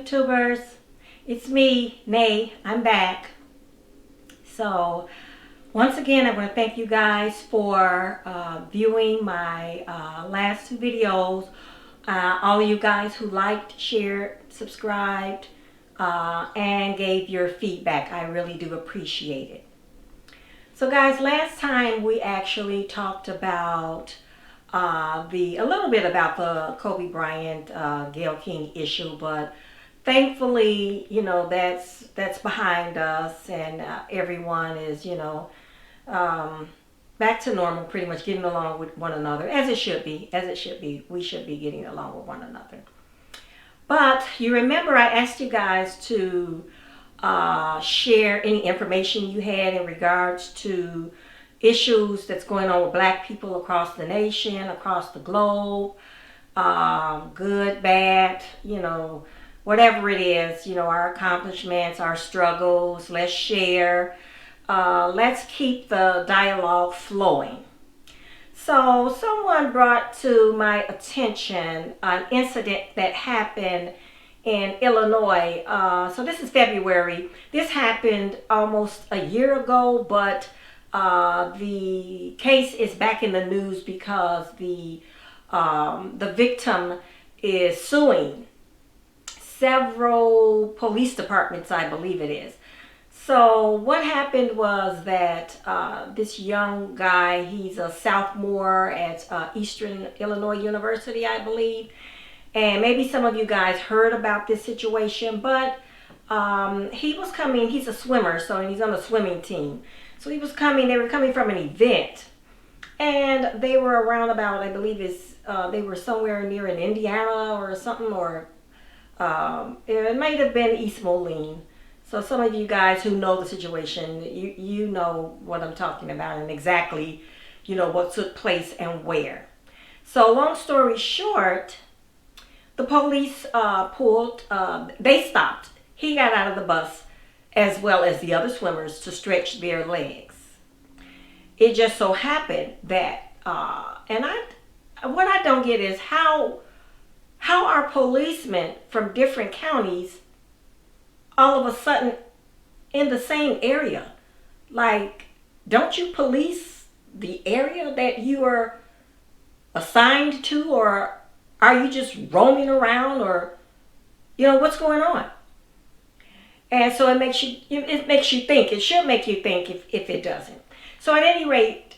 YouTubers. It's me, Nay. I'm back. So, once again, I want to thank you guys for viewing my last two videos. All of you guys who liked, shared, subscribed, and gave your feedback. I really do appreciate it. So, guys, last time we actually talked about a little bit about the Kobe Bryant, Gayle King issue, but thankfully, that's behind us, and everyone is, back to normal, pretty much getting along with one another, as it should be, We should be getting along with one another. But you remember I asked you guys to share any information you had in regards to issues that's going on with black people across the nation, across the globe, good, bad, whatever it is, our accomplishments, our struggles. Let's share. Let's keep the dialogue flowing. So someone brought to my attention an incident that happened in Illinois. So this is February. This happened almost a year ago, but the case is back in the news because the victim is suing several police departments, I believe it is. So what happened was that this young guy, he's a sophomore at Eastern Illinois University, I believe. And maybe some of you guys heard about this situation, but he was coming, he's a swimmer, so he's on a swimming team. So they were coming from an event, and they were around about, I believe they were somewhere near in Indiana or something, or it might have been East Moline. So some of you guys who know the situation, you know what I'm talking about, and exactly, what took place and where. So long story short, the police they stopped. He got out of the bus, as well as the other swimmers, to stretch their legs. It just so happened that, what I don't get is how are policemen from different counties all of a sudden in the same area? Like, don't you police the area that you are assigned to, or are you just roaming around, or what's going on? And so it makes you think. It should make you think if it doesn't. So at any rate,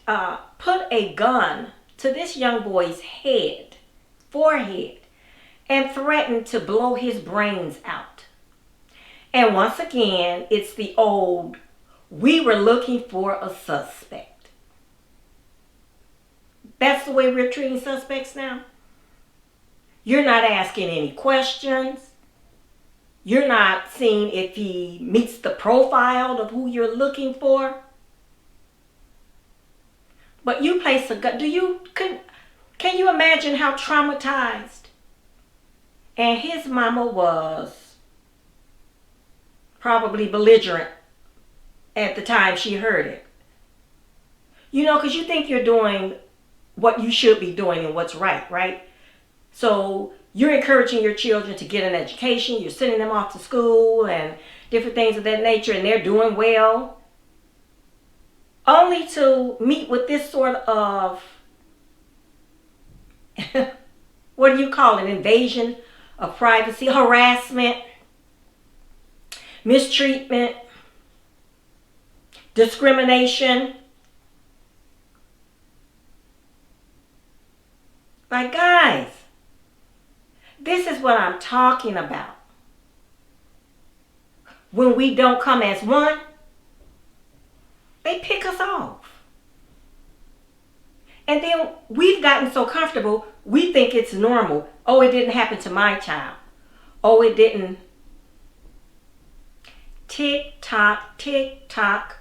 put a gun to this young boy's forehead, and threatened to blow his brains out. And once again, it's the old, we were looking for a suspect. That's the way we're treating suspects now. You're not asking any questions. You're not seeing if he meets the profile of who you're looking for. But you place a gun. Can you imagine how traumatized? And his mama was probably belligerent at the time she heard it. Because you think you're doing what you should be doing and what's right? So you're encouraging your children to get an education. You're sending them off to school and different things of that nature, and they're doing well. Only to meet with this sort of, what do you call it, invasion of privacy, harassment, mistreatment, discrimination. Like, guys, this is what I'm talking about. When we don't come as one, they pick us off. And then we've gotten so comfortable, we think it's normal. Oh, it didn't happen to my child. Oh, it didn't. Tick tock, tick tock.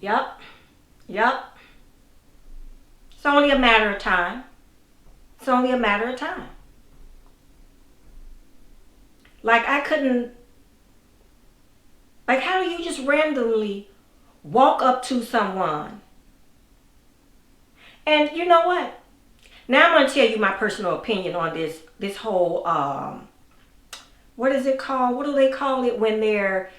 Yep. It's only a matter of time. Like, how do you just randomly walk up to someone? And you know what? Now I'm going to tell you my personal opinion on this whole what is it called? What do they call it when they're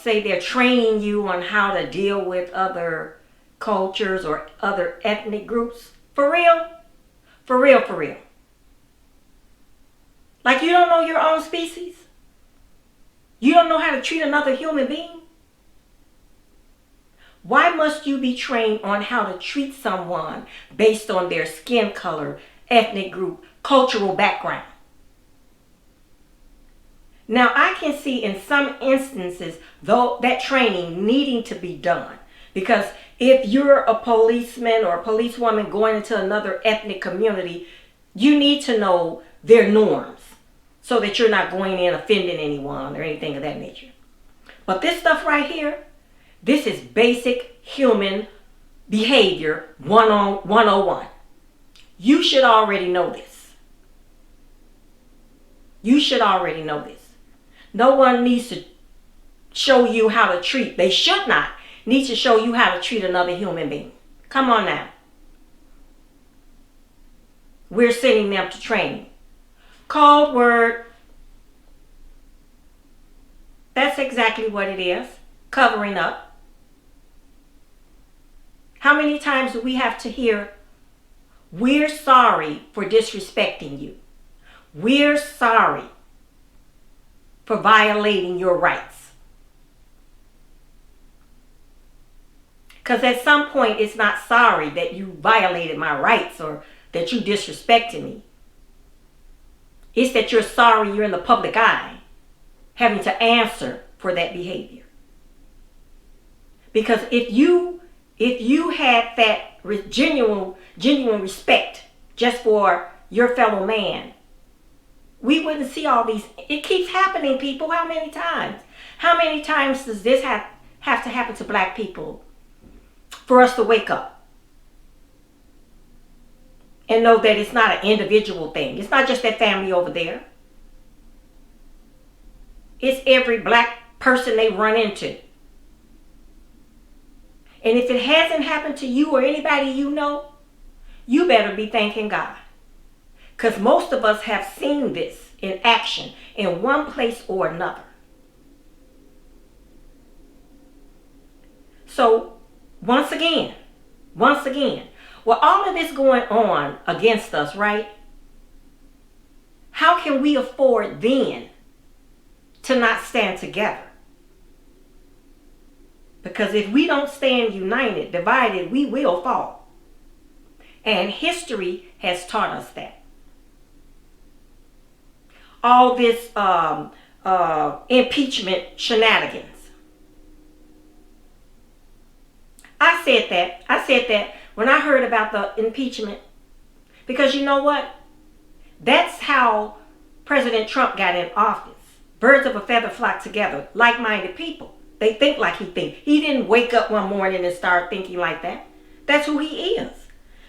say they're training you on how to deal with other cultures or other ethnic groups? For real? For real, for real. Like you don't know your own species? You don't know how to treat another human being? Why must you be trained on how to treat someone based on their skin color, ethnic group, cultural background? Now, I can see in some instances, though, that training needing to be done. Because if you're a policeman or a policewoman going into another ethnic community, you need to know their norms so that you're not going in offending anyone or anything of that nature. But this stuff right here, this is basic human behavior 101. You should already know this. You should already know this. No one needs to show you how to treat. They should not need to show you how to treat another human being. Come on now. We're sending them to training. Cold word. That's exactly what it is. Covering up. How many times do we have to hear, we're sorry for disrespecting you. We're sorry for violating your rights. Because at some point, it's not sorry that you violated my rights or that you disrespected me. It's that you're sorry you're in the public eye, having to answer for that behavior. Because if you had that genuine respect just for your fellow man, we wouldn't see all these. It keeps happening, people. How many times? How many times does this have to happen to black people for us to wake up and know that it's not an individual thing? It's not just that family over there. It's every black person they run into. And if it hasn't happened to you or anybody you know, you better be thanking God. Because most of us have seen this in action in one place or another. So, once again, with all of this going on against us, right? How can we afford then to not stand together? Because if we don't stand united, divided, we will fall. And history has taught us that. All this impeachment shenanigans. I said that when I heard about the impeachment. Because you know what? That's how President Trump got in office. Birds of a feather flock together. Like-minded people. They think like he thinks. He didn't wake up one morning and start thinking like that. That's who he is.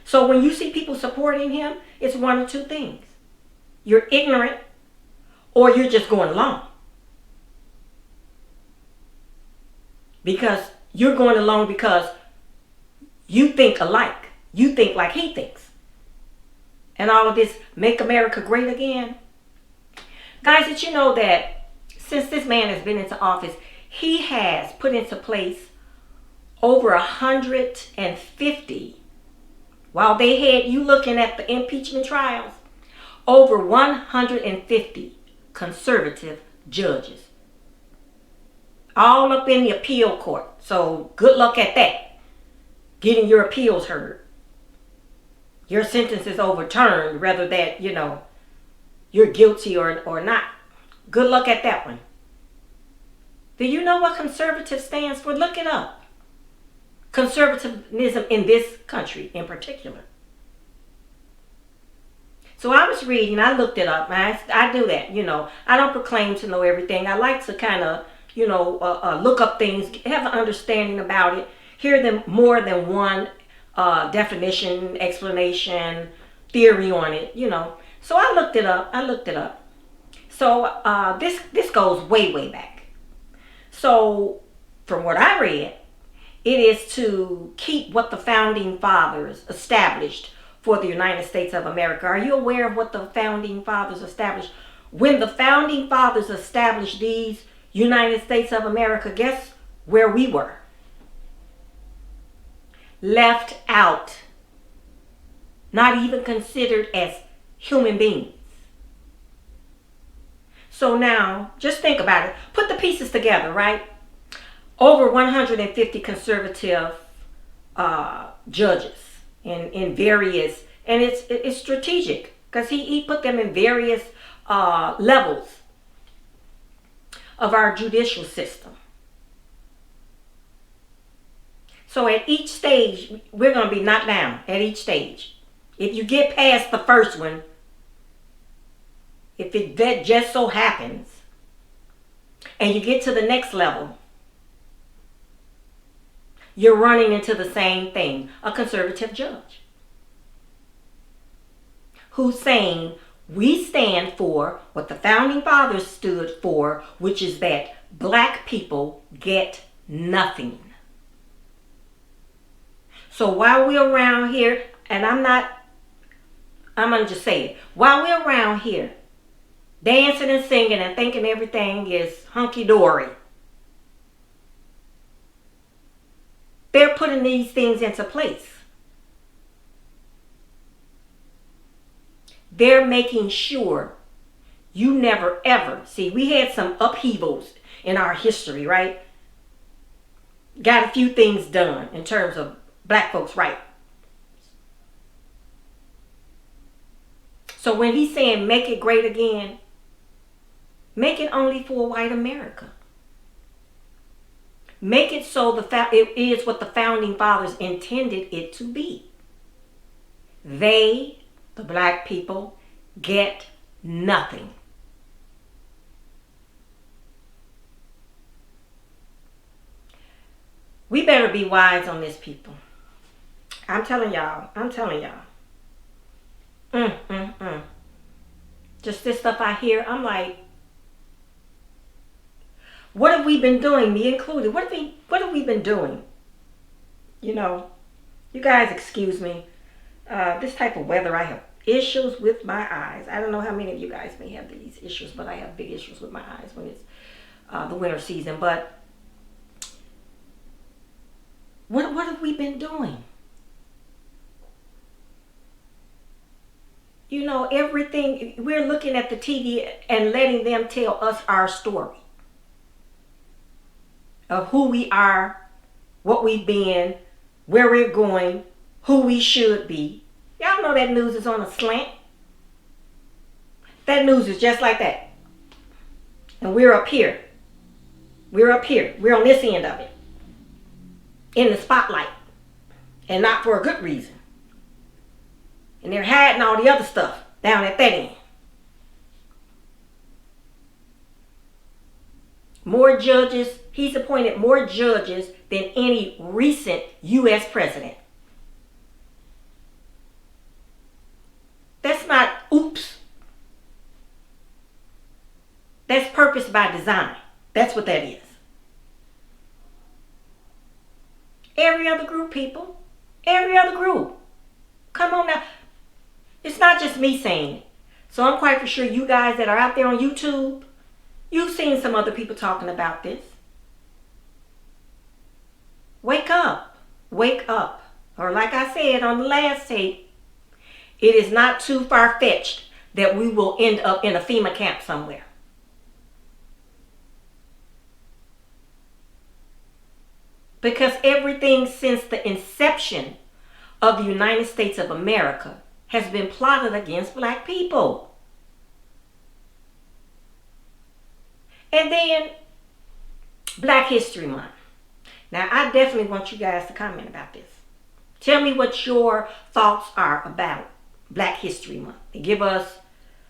So when you see people supporting him, it's one of two things. You're ignorant or you're just going along. Because you're going along because you think alike. You think like he thinks. And all of this make America great again. Guys, did you know that since this man has been into office, he has put into place over 150, while they had you looking at the impeachment trials, over 150 conservative judges. All up in the appeal court. So good luck at that. Getting your appeals heard. Your sentence is overturned, whether that, you're guilty or not. Good luck at that one. Do you know what conservative stands for? Look it up. Conservatism in this country in particular. So I was reading, I looked it up. I do that, I don't proclaim to know everything. I like to kind of, look up things, have an understanding about it, hear them more than one definition, explanation, theory on it, So I looked it up. So this goes way back. So from what I read, it is to keep what the founding fathers established for the United States of America. Are you aware of what the Founding Fathers established? When the Founding Fathers established these United States of America, guess where we were? Left out. Not even considered as human beings. So now, just think about it. Put the pieces together, right? Over 150 conservative judges in various, and it's strategic because he put them in various levels of our judicial system. So at each stage, we're going to be knocked down at each stage. If you get past the first one, if that just so happens, and you get to the next level, you're running into the same thing, a conservative judge who's saying, we stand for what the Founding Fathers stood for, which is that black people get nothing. So while we're around here, and I'm going to just say it, while we're around here dancing and singing and thinking everything is hunky-dory, they're putting these things into place. They're making sure you never ever see. We had some upheavals in our history, right? Got a few things done in terms of black folks' rights. So when he's saying make it great again, make it only for white America. Make it so it is what the Founding Fathers intended it to be. They, the black people, get nothing. We better be wise on this, people. I'm telling y'all. Just this stuff I hear, I'm like, what have we been doing, me included? What have we been doing? You know, you guys excuse me. This type of weather, I have issues with my eyes. I don't know how many of you guys may have these issues, but I have big issues with my eyes when it's the winter season. But what have we been doing? You know, everything, we're looking at the TV and letting them tell us our story of who we are, what we've been, where we're going, who we should be. Y'all know that news is on a slant. That news is just like that. And we're up here. We're up here. We're on this end of it. In the spotlight. And not for a good reason. And they're hiding all the other stuff down at that end. More judges. He's appointed more judges than any recent U.S. president. That's not oops. That's purpose by design. That's what that is. Every other group, people. Every other group. Come on now. It's not just me saying it. So I'm quite for sure you guys that are out there on YouTube, you've seen some other people talking about this. Wake up. Wake up. Or like I said on the last tape, it is not too far-fetched that we will end up in a FEMA camp somewhere. Because everything since the inception of the United States of America has been plotted against black people. And then Black History Month. Now, I definitely want you guys to comment about this. Tell me what your thoughts are about Black History Month. They give us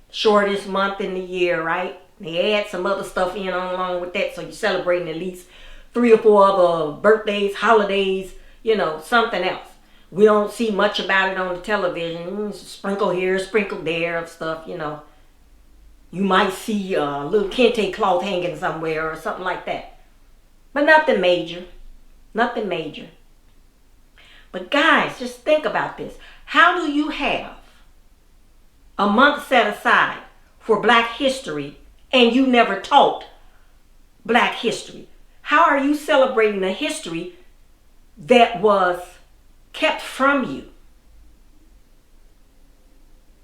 the shortest month in the year, right? They add some other stuff in along with that, so you're celebrating at least 3 or 4 other birthdays, holidays, you know, something else. We don't see much about it on the television. Sprinkle here, sprinkle there of stuff, you know. You might see a little kente cloth hanging somewhere or something like that. But nothing major. Nothing major. But guys, just think about this. How do you have a month set aside for Black history and you never taught Black history? How are you celebrating a history that was kept from you?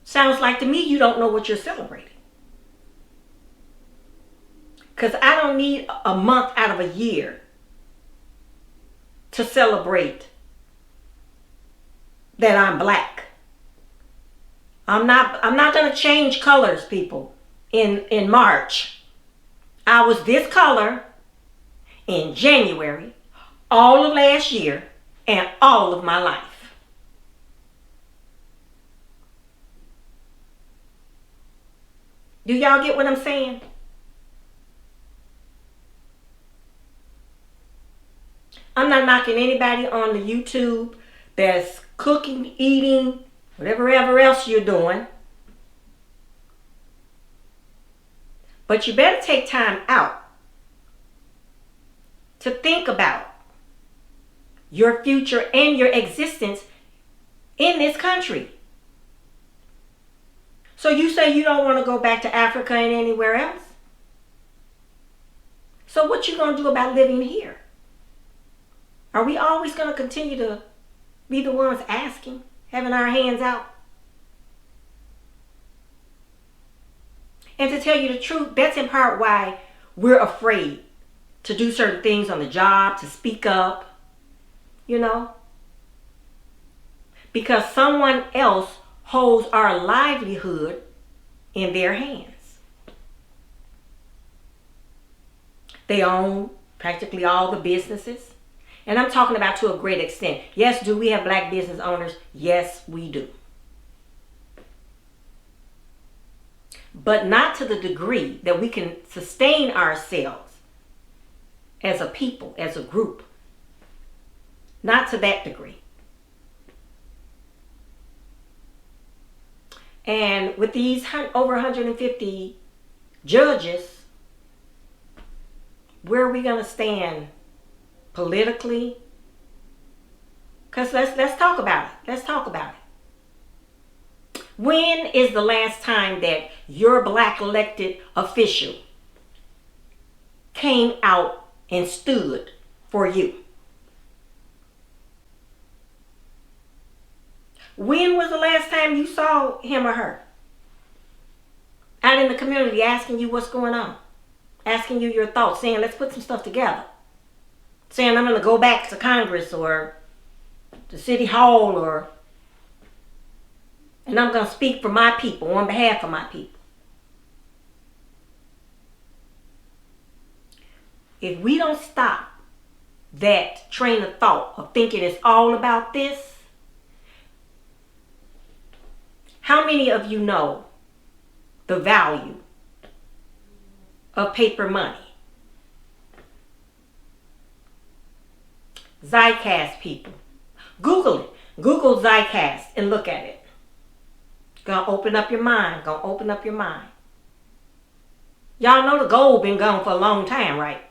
Sounds like to me you don't know what you're celebrating. Because I don't need a month out of a year to celebrate that I'm Black. I'm not going to change colors, people, in March. I was this color in January, all of last year, and all of my life. Do y'all get what I'm saying? I'm not knocking anybody on the YouTube that's cooking, eating, whatever else you're doing. But you better take time out to think about your future and your existence in this country. So you say you don't want to go back to Africa and anywhere else? So what you going to do about living here? Are we always going to continue to be the ones asking, having our hands out? And to tell you the truth, that's in part why we're afraid to do certain things on the job, to speak up, you know? Because someone else holds our livelihood in their hands. They own practically all the businesses. And I'm talking about to a great extent. Yes, do we have Black business owners? Yes, we do. But not to the degree that we can sustain ourselves as a people, as a group. Not to that degree. And with these over 150 judges, where are we going to stand politically? Because let's talk about it. Let's talk about it. When is the last time that your Black elected official came out and stood for you? When was the last time you saw him or her out in the community asking you what's going on? Asking you your thoughts, saying, let's put some stuff together. Saying, I'm going to go back to Congress or to City Hall, and I'm going to speak for my people, on behalf of my people. If we don't stop that train of thought of thinking it's all about this, how many of you know the value of paper money? Zeitcast, people. Google it. Google Zeitcast and look at it. Gonna open up your mind. Gonna open up your mind. Y'all know the gold been gone for a long time, right?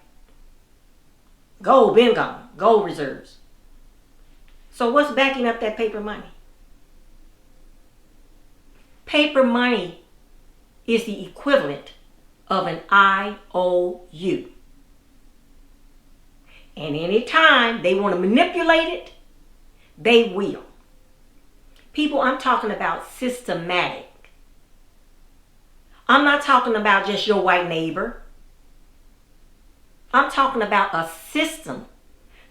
Gold been gone. Gold reserves. So what's backing up that paper money? Paper money is the equivalent of an IOU. And anytime they want to manipulate it, they will. People, I'm talking about systematic. I'm not talking about just your white neighbor. I'm talking about a system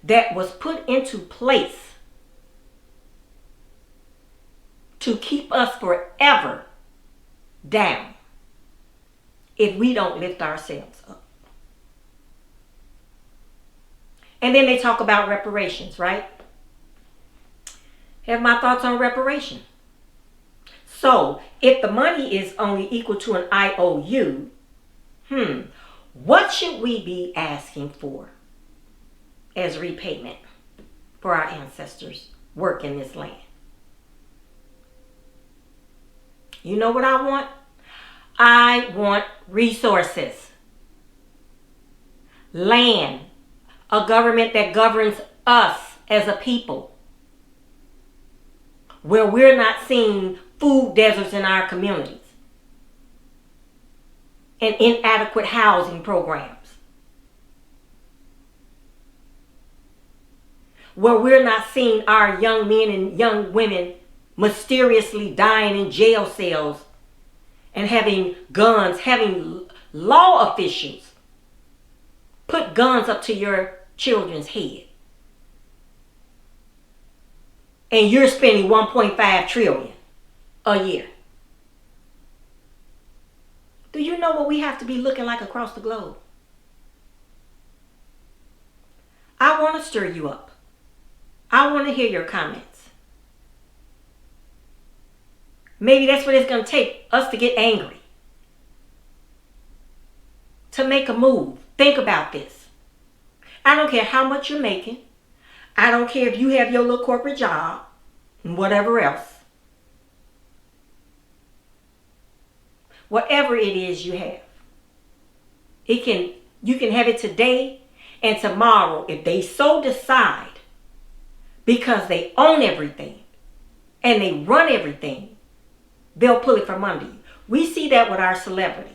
that was put into place to keep us forever down if we don't lift ourselves up. And then they talk about reparations, right? Have my thoughts on reparation. So, if the money is only equal to an IOU, what should we be asking for as repayment for our ancestors' work in this land? You know what I want? I want resources, land, a government that governs us as a people, where we're not seeing food deserts in our communities and inadequate housing programs, where we're not seeing our young men and young women mysteriously dying in jail cells and having guns, having law officials put guns up to your children's head. And you're spending 1.5 trillion a year. Do you know what we have to be looking like across the globe? I want to stir you up. I want to hear your comments. Maybe that's what it's going to take us to get angry. To make a move. Think about this. I don't care how much you're making. I don't care if you have your little corporate job and whatever else. Whatever it is you have. You can have it today and tomorrow if they so decide, because they own everything and they run everything, they'll pull it from under you. We see that with our celebrities.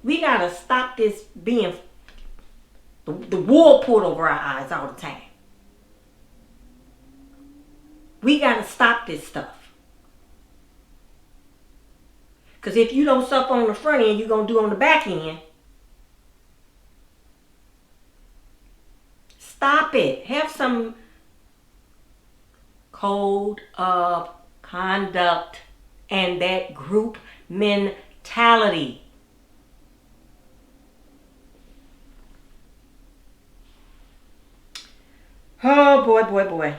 We got to stop this being the wool pulled over our eyes all the time. We got to stop this stuff. Because if you don't suffer on the front end, you're going to do on the back end. Stop it. Have some code of conduct and that group mentality. Oh, boy, boy, boy.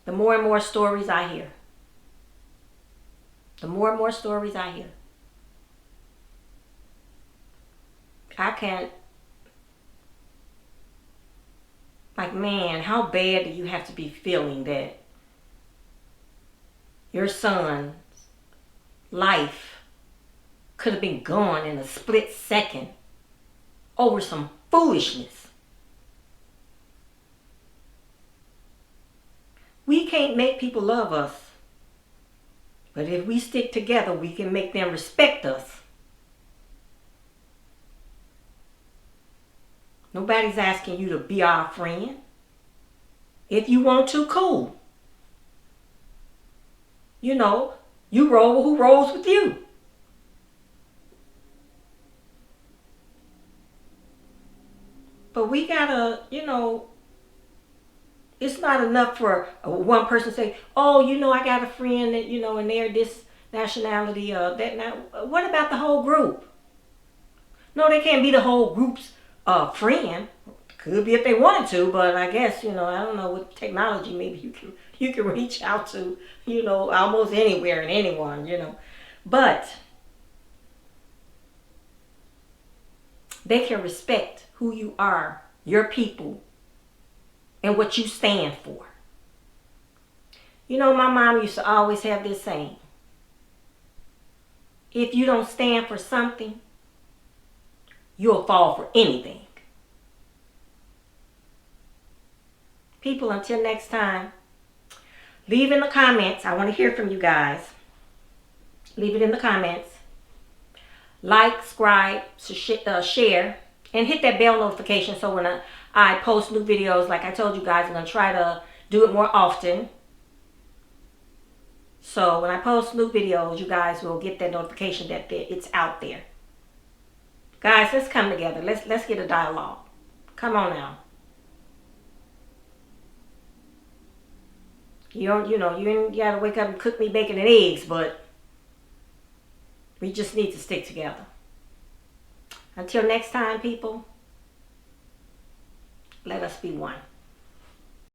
The more and more stories I hear. The more and more stories I hear. I can't. Like, man, how bad do you have to be feeling that your son's life could have been gone in a split second over some foolishness? We can't make people love us. But if we stick together, we can make them respect us. Nobody's asking you to be our friend. If you want to, cool. You know, you roll with who rolls with you. But we gotta, it's not enough for one person to say, oh, I got a friend that, and they're this nationality, that now. What about the whole group? No, they can't be the whole group's friend. Could be if they wanted to, but I guess, I don't know, with technology, maybe you can reach out to, almost anywhere and anyone, But they can respect who you are, your people, and what you stand for. My mom used to always have this saying: if you don't stand for something, you'll fall for anything. People, until next time, leave in the comments. I want to hear from you guys. Leave it in the comments. Like, subscribe, share, and hit that bell notification so when I post new videos, like I told you guys, I'm going to try to do it more often. So when I post new videos, you guys will get that notification that it's out there. Guys, let's come together. Let's get a dialogue. Come on now. You ain't got to wake up and cook me bacon and eggs, but we just need to stick together. Until next time, people, let us be one.